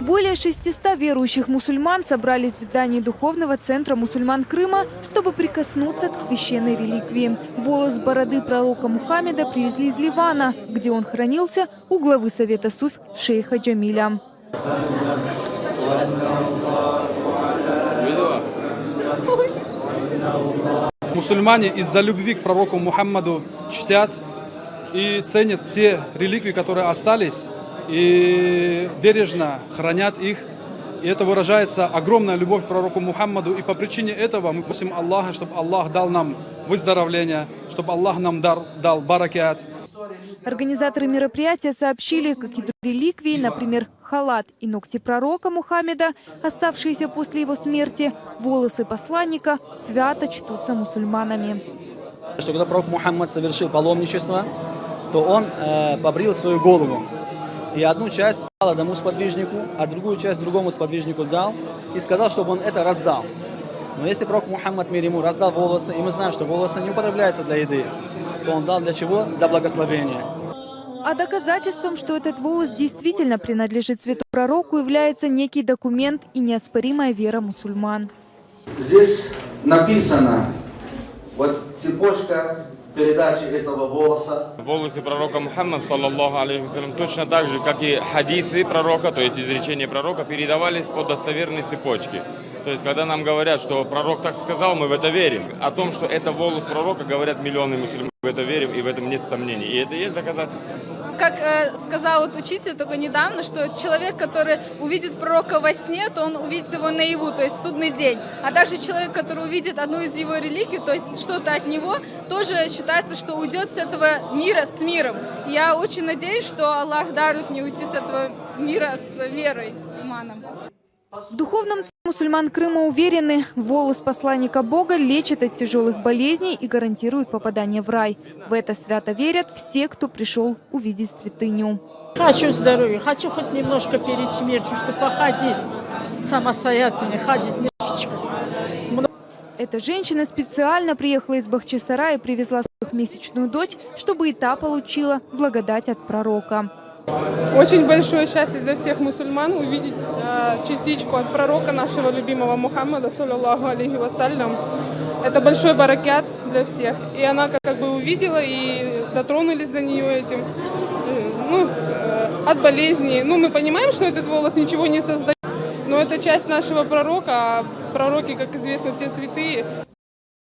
Более 600 верующих мусульман собрались в здании Духовного центра мусульман Крыма, чтобы прикоснуться к священной реликвии. Волос бороды пророка Мухаммеда привезли из Ливана, где он хранился у главы Совета Суфь шейха Джамиля. Мусульмане из-за любви к пророку Мухаммаду чтят и ценят те реликвии, которые остались, и бережно хранят их. И это выражается огромная любовь к пророку Мухаммаду. И по причине этого мы просим Аллаха, чтобы Аллах дал нам выздоровление, чтобы Аллах нам дал баракят. Организаторы мероприятия сообщили, как и реликвии, например, халат и ногти пророка Мухаммеда, оставшиеся после его смерти, волосы посланника, свято чтутся мусульманами. Что когда пророк Мухаммад совершил паломничество, то он побрил свою голову. И одну часть дал одному сподвижнику, а другую часть другому сподвижнику дал и сказал, чтобы он это раздал. Но если пророк Мухаммад, мир ему, раздал волосы, и мы знаем, что волосы не употребляются для еды, то он дал для чего? Для благословения. А доказательством, что этот волос действительно принадлежит святому пророку, является некий документ и неоспоримая вера мусульман. Здесь написано, вот цепочка передачи этого волоса. Волосы пророка Мухаммада, саллаллаху алейхи вассалям, точно так же, как и хадисы пророка, то есть изречения пророка, передавались по достоверной цепочке. То есть, когда нам говорят, что пророк так сказал, мы в это верим. О том, что это волос пророка, говорят миллионы мусульман, в это верим, и в этом нет сомнений. И это есть доказательство. Как сказал вот учитель только недавно, что человек, который увидит пророка во сне, то он увидит его наяву, то есть в судный день. А также человек, который увидит одну из его реликвий, то есть что-то от него, тоже считается, что уйдет с этого мира с миром. Я очень надеюсь, что Аллах дарует мне уйти с этого мира с верой, с иманом. В Духовном центре мусульман Крыма уверены, волос посланника Бога лечит от тяжелых болезней и гарантирует попадание в рай. В это свято верят все, кто пришел увидеть святыню. Хочу здоровья, хочу хоть немножко перед смертью, чтобы походить самостоятельно, ходить немножечко. Эта женщина специально приехала из Бахчисарая и привезла свою трехмесячную дочь, чтобы и та получила благодать от пророка. Очень большое счастье для всех мусульман увидеть частичку от пророка нашего любимого Мухаммада, саллаллаху алейхи вассалям. Это большой баракят для всех. И она как бы увидела и дотронулись до нее этим, от болезней. Мы понимаем, что этот волос ничего не создает, но это часть нашего пророка, а пророки, как известно, все святые.